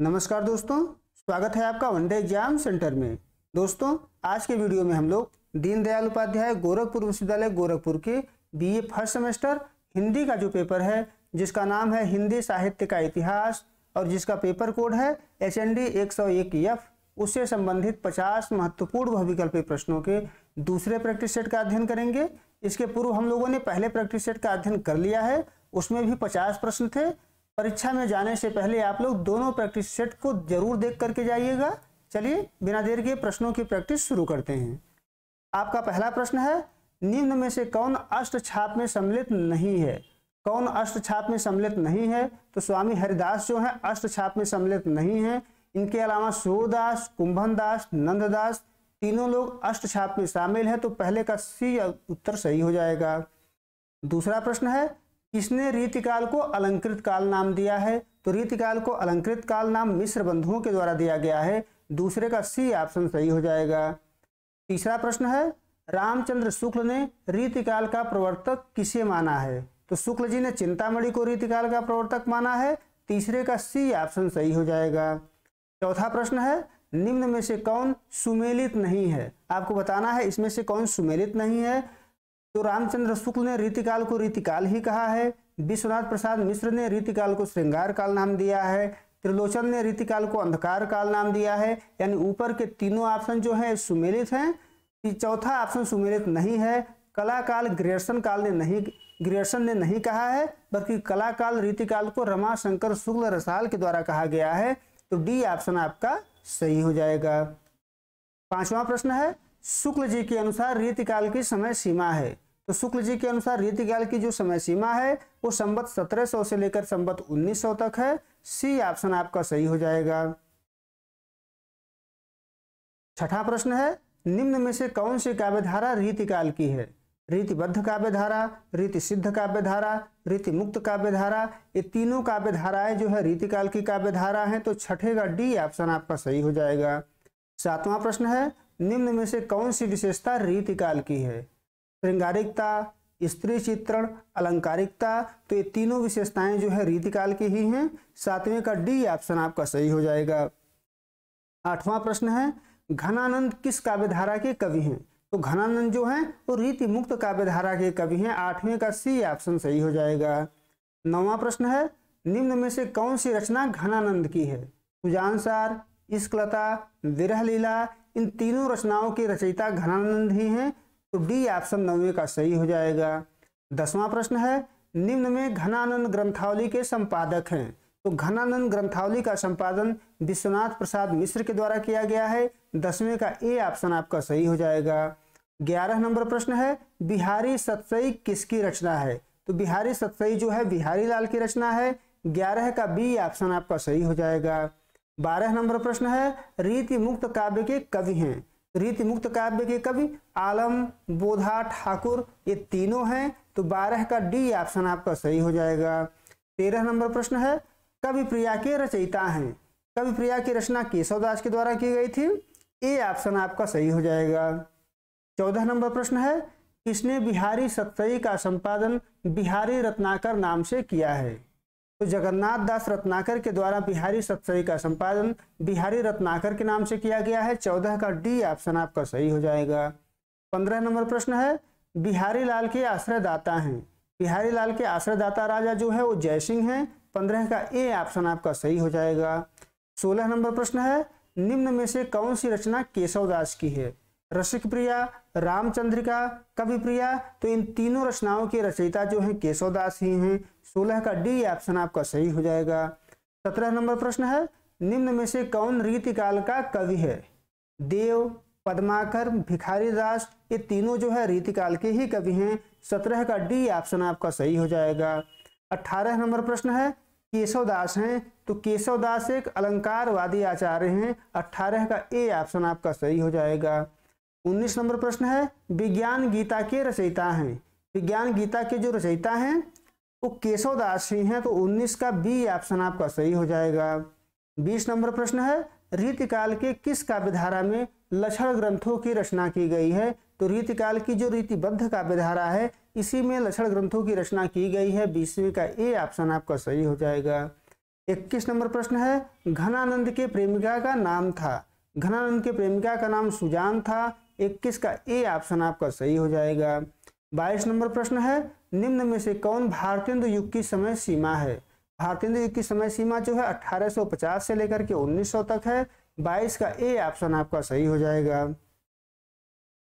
नमस्कार दोस्तों, स्वागत है आपका वनडे एग्जाम सेंटर में। दोस्तों, आज के वीडियो में हम लोग दीनदयाल उपाध्याय गोरखपुर विश्वविद्यालय गोरखपुर के बीए फर्स्ट सेमेस्टर हिंदी का जो पेपर है, जिसका नाम है हिंदी साहित्य का इतिहास और जिसका पेपर कोड है HND 101F, उससे संबंधित 50 महत्वपूर्ण बहुविकल्पीय प्रश्नों के दूसरे प्रैक्टिस सेट का अध्ययन करेंगे। इसके पूर्व हम लोगों ने पहले प्रैक्टिस सेट का अध्ययन कर लिया है, उसमें भी 50 प्रश्न थे। परीक्षा में जाने से पहले आप लोग दोनों प्रैक्टिस सेट को जरूर देख करके जाइएगा। चलिए बिना देर के प्रश्नों की प्रैक्टिस शुरू करते हैं। आपका पहला प्रश्न है, निम्न में से कौन अष्टछाप में सम्मिलित नहीं है? कौन अष्टछाप में सम्मिलित नहीं है? तो स्वामी हरिदास जो है अष्टछाप में सम्मिलित नहीं है। इनके अलावा सूरदास, कुंभनदास, नंददास तीनों लोग अष्टछाप में शामिल है, तो पहले का सी उत्तर सही हो जाएगा। दूसरा प्रश्न है, किसने रीतिकाल को अलंकृत काल नाम दिया है? तो रीतिकाल को अलंकृत काल नाम मिश्र बंधुओं के द्वारा दिया गया है, दूसरे का सी ऑप्शन सही हो जाएगा। तीसरा प्रश्न है, रामचंद्र शुक्ल ने रीतिकाल का प्रवर्तक किसे माना है? तो शुक्ल जी ने चिंतामणि को रीतिकाल का प्रवर्तक माना है, तीसरे का सी ऑप्शन सही हो जाएगा। चौथा प्रश्न है, निम्न में से कौन सुमेलित नहीं है? आपको बताना है इसमें से कौन सुमेलित नहीं है। तो रामचंद्र शुक्ल ने रीतिकाल को रीतिकाल ही कहा है, विश्वनाथ प्रसाद मिश्र ने रीतिकाल को श्रृंगार काल नाम दिया है, त्रिलोचन ने रीतिकाल को अंधकार काल नाम दिया है। यानी ऊपर के तीनों ऑप्शन जो है सुमेलित हैं। चौथा ऑप्शन सुमेलित नहीं है। कला काल ग्रेयर्सन ने नहीं कहा है, बल्कि कला काल रीतिकाल को रमाशंकर शुक्ल रसाल के द्वारा कहा गया है, तो डी ऑप्शन आपका सही हो जाएगा। पांचवा प्रश्न है, शुक्ल जी के अनुसार रीतिकाल की समय सीमा है। तो शुक्ल जी के अनुसार रीतिकाल की जो समय सीमा है वो संवत 1700 से लेकर संवत 1900 तक है, सी ऑप्शन आपका सही हो जाएगा। छठा प्रश्न है, निम्न में से कौन सी काव्यधारा रीतिकाल की है? रीतिबद्ध काव्यधारा, रीति सिद्ध काव्यधारा, रीति मुक्त काव्यधारा, ये तीनों काव्यधाराएं जो है रीतिकाल की काव्यधारा हैं, तो छठे का डी ऑप्शन आपका सही हो जाएगा। सातवां प्रश्न है, निम्न में से कौन सी विशेषता रीतिकाल की है? श्रृंगारिकता, स्त्री चित्रण, अलंकारिकता, तो ये तीनों विशेषताएं जो है रीतिकाल की ही हैं, सातवें का डी ऑप्शन आपका सही हो जाएगा। आठवां प्रश्न है, घनानंद किस काव्यधारा के कवि हैं? तो घनानंद जो हैं वो रीति मुक्त काव्यधारा के कवि हैं, आठवें का सी ऑप्शन सही हो जाएगा। नौवां प्रश्न है, निम्न में से कौन सी रचना घनानंद की है? सुजानसार, इश्कलता, विरह लीला, इन तीनों रचनाओं की रचयिता घनानंद ही हैं, तो डी ऑप्शन नौवें का सही हो जाएगा। 10वां प्रश्न है, निम्न में घनानंद ग्रंथावली के संपादक हैं। तो घनानंद ग्रंथावली का संपादन विश्वनाथ प्रसाद मिश्र के द्वारा किया गया है, 10वें का ए ऑप्शन आपका सही हो जाएगा। 11 नंबर प्रश्न है, बिहारी सतसई किसकी रचना है? तो बिहारी सतसई जो है बिहारी लाल की रचना है, 11 का बी ऑप्शन आपका सही हो जाएगा। 12 नंबर प्रश्न है, रीति मुक्त काव्य के कवि हैं। रीति मुक्त काव्य के कवि आलम, बोधा, ठाकुर ये तीनों हैं, तो 12 का डी ऑप्शन आपका सही हो जाएगा। 13 नंबर प्रश्न है, कवि प्रिया के रचयिता हैं। कवि प्रिया की रचना केशवदास के द्वारा की गई थी, ए ऑप्शन आपका सही हो जाएगा। 14 नंबर प्रश्न है, किसने बिहारी सतसई का संपादन बिहारी रत्नाकर नाम से किया है? तो जगन्नाथ दास रत्नाकर के द्वारा बिहारी सतसई का संपादन बिहारी रत्नाकर के नाम से किया गया है, 14 का डी ऑप्शन आपका सही हो जाएगा। 15 नंबर प्रश्न है, बिहारी लाल के आश्रयदाता हैं। बिहारी लाल के आश्रयदाता राजा जो है वो जयसिंह हैं, 15 का ए ऑप्शन आपका सही हो जाएगा। 16 नंबर प्रश्न है, निम्न में से कौन सी रचना केशवदास की है? रसिक प्रिया, रामचंद्रिका, कवि प्रिया, तो इन तीनों रचनाओं के रचयिता जो हैं केशवदास ही हैं, 16 का डी ऑप्शन आपका सही हो जाएगा। 17 नंबर प्रश्न है, निम्न में से कौन रीतिकाल का कवि है? देव, पद्माकर, भिखारी दास ये तीनों जो है रीतिकाल के ही कवि हैं, 17 का डी ऑप्शन आपका सही हो जाएगा। 18 नंबर प्रश्न है, केशवदास हैं, तो केशवदास एक अलंकारवादी आचार्य हैं, 18 का ए ऑप्शन आपका सही हो जाएगा। 19 नंबर प्रश्न है, विज्ञान गीता के रचयिता हैं। विज्ञान गीता के जो रचयिता हैं वो केशवदास ही हैं, तो 19 का बी ऑप्शन आपका सही हो जाएगा। 20 नंबर प्रश्न है, रीतिकाल के किस काव्यधारा में लक्षण ग्रंथों की रचना की गई है? तो रीतिकाल की जो रीतिबद्ध काव्यधारा है इसी में लक्षण ग्रंथों की रचना की गई है, 20वें का ए ऑप्शन आपका सही हो जाएगा। 21 नंबर प्रश्न है घनानंद के प्रेमिका का नाम था। घनानंद के प्रेमिका का नाम सुजान था। 21 का ए ऑप्शन आपका सही हो जाएगा। 22 नंबर प्रश्न है निम्न में से कौन भारतेंदु युग की समय सीमा है। भारतेंदु युग की समय सीमा जो है 1850 से लेकर के 1900 तक है। 22 का ए ऑप्शन आपका सही हो जाएगा।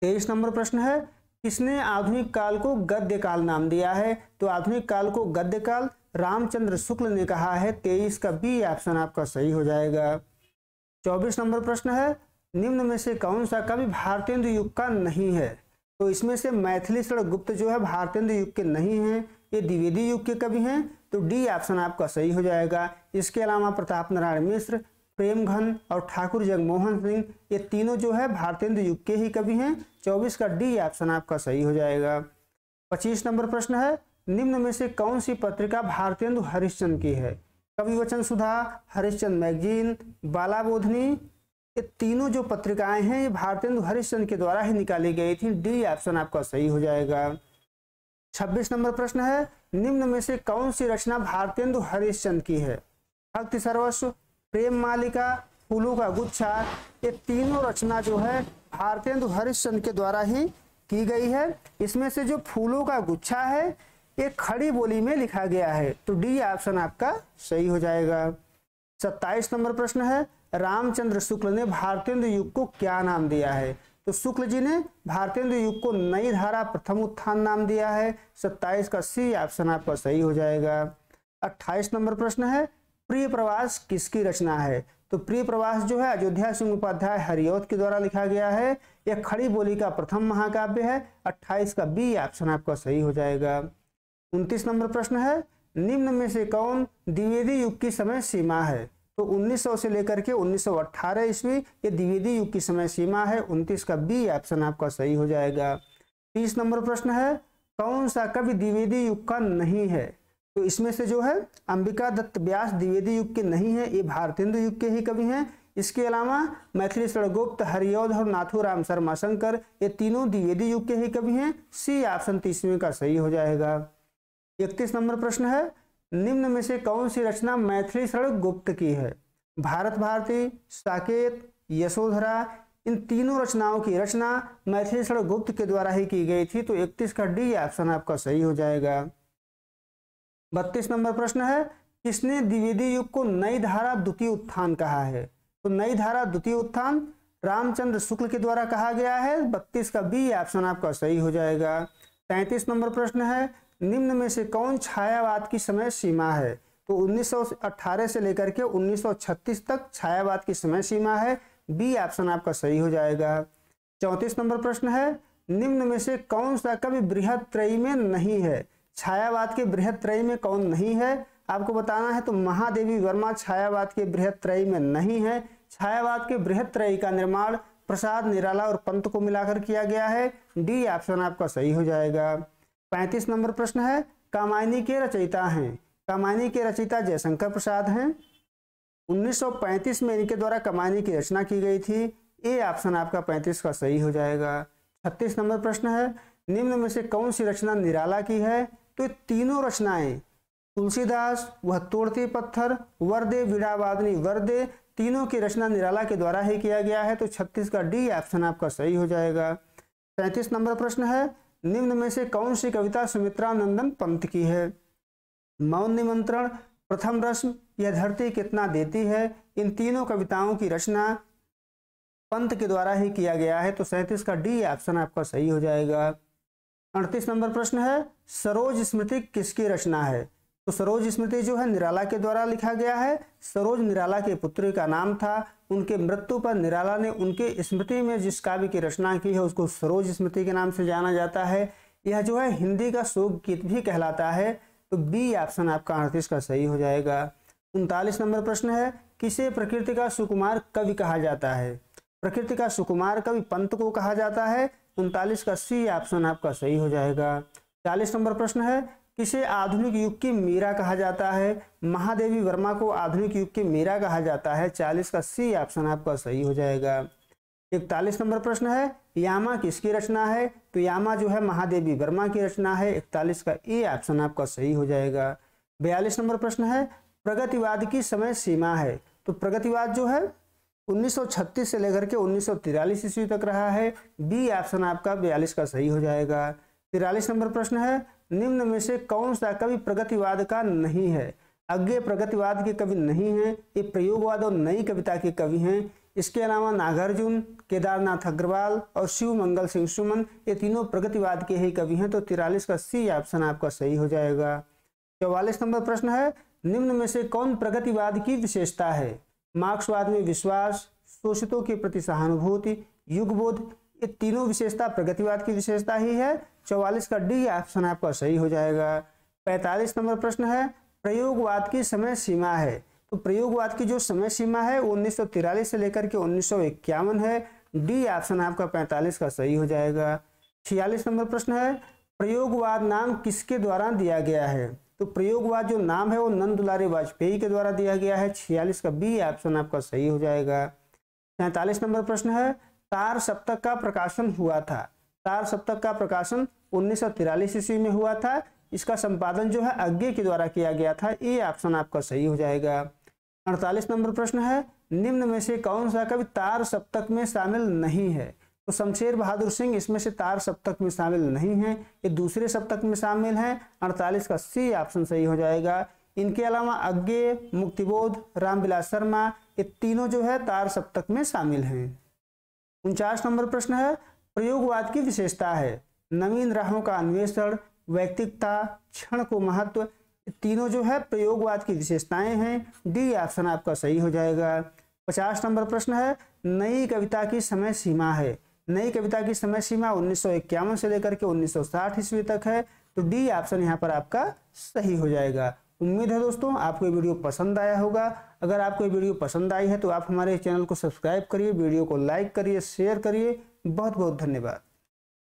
23 नंबर प्रश्न है किसने आधुनिक काल को गद्य काल नाम दिया है। तो आधुनिक काल को गद्य काल रामचंद्र शुक्ल ने कहा है। 23 का बी ऑप्शन आपका सही हो जाएगा। 24 नंबर प्रश्न है निम्न में से कौन सा कवि भारतेंदु युग का नहीं है। तो इसमें से मैथिली शरण गुप्त जो है भारतेंदु युग के नहीं हैं, ये द्विवेदी युग के कवि हैं। तो डी ऑप्शन आपका सही हो जाएगा। इसके अलावा प्रताप नारायण मिश्र, प्रेमघन और ठाकुर जगमोहन सिंह, ये तीनों जो है भारतेंदु युग के ही कवि हैं। 24 का डी ऑप्शन आपका सही हो जाएगा। 25 नंबर प्रश्न है निम्न में से कौन सी पत्रिका भारतेंदु हरिश्चंद्र की है। कविवचन सुधा, हरिश्चंद्र मैगजीन, बाला बोधनी, ये तीनों जो पत्रिकाएं हैं ये भारतेंदु हरिश्चंद्र के द्वारा ही निकाली गई थी। डी ऑप्शन आपका सही हो जाएगा। 26 नंबर प्रश्न है निम्न में से कौन सी रचना भारतेंदु हरिश्चंद्र की है। भक्ति सर्वस्व, प्रेम मालिका, फूलों का गुच्छा, ये तीनों रचना जो है भारतेंदु हरिश्चंद्र के द्वारा ही की गई है। इसमें से जो फूलों का गुच्छा है ये खड़ी बोली में लिखा गया है। तो डी ऑप्शन आपका सही हो जाएगा। 27 नंबर प्रश्न है रामचंद्र शुक्ल ने भारतेंदु युग को क्या नाम दिया है। तो शुक्ल जी ने भारतेंदु युग को नई धारा प्रथम उत्थान नाम दिया है। 27 का सी ऑप्शन आपका सही हो जाएगा। 28 नंबर प्रश्न है प्रिय प्रवास किसकी रचना है। तो प्रिय प्रवास जो है अयोध्या सिंह उपाध्याय हरिऔध के द्वारा लिखा गया है। यह खड़ी बोली का प्रथम महाकाव्य है। 28 का बी ऑप्शन आपका सही हो जाएगा। 29 नंबर प्रश्न है निम्न में से कौन द्विवेदी युग की समय सीमा है। तो 1900 से लेकर के 1918 ईस्वी ये द्विवेदी युग की समय सीमा है। 29 का बी ऑप्शन आपका सही हो जाएगा। 30 नंबर प्रश्न है कौन सा कवि द्विवेदी युग का नहीं है। तो इसमें से जो है अंबिका दत्त व्यास द्विवेदी युग के नहीं है, ये भारतेंदु युग के ही कवि हैं। इसके अलावा मैथिली शरण गुप्त, हरिऔध और नाथूराम शर्मा शंकर, ये तीनों द्विवेदी युग के ही कवि हैं। सी ऑप्शन 30वें का सही हो जाएगा। 31 नंबर प्रश्न है निम्न में से कौन सी रचना मैथिली शरण गुप्त की है। भारत भारती, साकेत, यशोधरा, इन तीनों रचनाओं की रचना मैथिली शरण गुप्त के द्वारा ही की गई थी। तो 31 का डी ऑप्शन आपका सही हो जाएगा। 32 नंबर प्रश्न है किसने द्विवेदी युग को नई धारा द्वितीय उत्थान कहा है। तो नई धारा द्वितीय उत्थान रामचंद्र शुक्ल के द्वारा कहा गया है। 32 का बी ऑप्शन आपका सही हो जाएगा। 33 नंबर प्रश्न है निम्न में से कौन छायावाद की समय सीमा है। तो 1918 से लेकर के 1936 तक छायावाद की समय सीमा है। बी ऑप्शन आपका सही हो जाएगा। 34 नंबर प्रश्न है निम्न में से कौन सा कवि बृहत्त्रयी में नहीं है। छायावाद के बृहत्त्रयी में कौन नहीं है आपको बताना है। तो महादेवी वर्मा छायावाद के बृहत्त्रयी में नहीं है। छायावाद के बृहत्त्रयी का निर्माण प्रसाद, निराला और पंत को मिलाकर किया गया है। डी ऑप्शन आपका सही हो जाएगा। 35 नंबर प्रश्न है कामायनी के रचयिता हैं। कामायनी के रचयिता जयशंकर प्रसाद हैं। 1935 में इनके द्वारा कामायनी की रचना की गई थी। ए ऑप्शन आपका 35 का सही हो जाएगा। 36 नंबर प्रश्न है निम्न में से कौन सी रचना निराला की है। तो ये तीनों रचनाएं तुलसीदास, वह तोड़ते पत्थर, वरदे, वीणावादनी वरदे, तीनों की रचना निराला के द्वारा ही किया गया है। तो 36 का डी ऑप्शन आपका सही हो जाएगा। 37 नंबर प्रश्न है निम्न में से कौन सी कविता सुमित्रा नंदन पंत की है। मौन निमंत्रण, प्रथम रस्म, यह धरती कितना देती है, इन तीनों कविताओं की रचना पंत के द्वारा ही किया गया है। तो 37 का डी ऑप्शन आपका सही हो जाएगा। 38 नंबर प्रश्न है सरोज स्मृति किसकी रचना है। तो सरोज स्मृति जो है निराला के द्वारा लिखा गया है। सरोज निराला के पुत्री का नाम था। उनके मृत्यु पर निराला ने उनके स्मृति में जिस काव्य की रचना की है उसको सरोज स्मृति के नाम से जाना जाता है। यह जो है हिंदी का शोक गीत भी कहलाता है। तो बी ऑप्शन आपका 38 का सही हो जाएगा। 39 नंबर प्रश्न है किसे प्रकृति का सुकुमार कवि कहा जाता है। प्रकृति का सुकुमार कवि पंत को कहा जाता है। 39 का सी ऑप्शन आपका सही हो जाएगा। 40 नंबर प्रश्न है किसे आधुनिक युग की मीरा कहा जाता है। महादेवी वर्मा को आधुनिक युग की मीरा कहा जाता है। 40 का सी ऑप्शन आपका सही हो जाएगा। 41 नंबर प्रश्न है यामा किसकी रचना है। तो यामा जो है महादेवी वर्मा की रचना है। 41 का ए ऑप्शन आपका सही हो जाएगा। 42 नंबर प्रश्न है प्रगतिवाद की समय सीमा है। तो प्रगतिवाद जो है 1936 से लेकर के 1943 ईस्वी तक रहा है। बी ऑप्शन आपका 42 का सही हो जाएगा। 43 नंबर प्रश्न है, निम्न में से कौन सा कवि प्रगतिवाद का नहीं है? अज्ञेय प्रगतिवाद के कवि नहीं हैं, ये प्रयोगवाद और नई कविता के कवि हैं। इसके अलावा नागार्जुन, केदारनाथ अग्रवाल और शिव मंगल सिंह सुमन, ये तीनों प्रगतिवाद के ही कवि हैं। तो 43 का सी ऑप्शन आपका सही हो जाएगा। 44 नंबर प्रश्न है, निम्न में से कौन प्रगतिवाद की विशेषता है? मार्क्सवाद में विश्वास, शोषितों के प्रति सहानुभूति, युगबोध, ये तीनों विशेषता प्रगतिवाद की विशेषता ही है। 44 का डी ऑप्शन आपका सही हो जाएगा। 45 नंबर प्रश्न है, प्रयोगवाद की समय सीमा है। तो प्रयोगवाद की जो समय सीमा है वो 1943 से लेकर के 1951 है। डी ऑप्शन आपका 45 का सही हो जाएगा। 46 नंबर प्रश्न है, प्रयोगवाद नाम किसके द्वारा दिया गया है? तो प्रयोगवाद जो नाम है वो नंद दुलारी वाजपेयी के द्वारा दिया गया है। 46 का बी ऑप्शन आपका सही हो जाएगा। 47 नंबर प्रश्न है, तार सप्तक का प्रकाशन हुआ था। तार सप्तक का प्रकाशन 1943 ईस्वी में हुआ था। इसका संपादन जो है अज्ञेय के द्वारा किया गया था। ये ऑप्शन आपका सही हो जाएगा। 48 नंबर प्रश्न है, निम्न में से कौन सा कवि तार सप्तक में शामिल नहीं है? तो शमशेर बहादुर सिंह इसमें से तार सप्तक में शामिल नहीं है, ये दूसरे सप्तक में शामिल हैं। 48 का सी ऑप्शन सही हो जाएगा। इनके अलावा अज्ञेय, मुक्तिबोध, रामविलास शर्मा, ये तीनों जो है तार सप्तक में शामिल हैं। 49 नंबर प्रश्न है, प्रयोगवाद की विशेषता है। नवीन राहों का अन्वेषण, वैयक्तिकता, क्षण को महत्व, तीनों जो है प्रयोगवाद की विशेषताएं हैं। डी ऑप्शन आपका सही हो जाएगा। 50 नंबर प्रश्न है, नई कविता की समय सीमा है। नई कविता की समय सीमा 1951 से लेकर के 1960 ईस्वी तक है। तो डी ऑप्शन यहाँ पर आपका सही हो जाएगा। उम्मीद है दोस्तों आपको ये वीडियो पसंद आया होगा। अगर आपको ये वीडियो पसंद आई है तो आप हमारे चैनल को सब्सक्राइब करिए, वीडियो को लाइक करिए, शेयर करिए। बहुत बहुत धन्यवाद।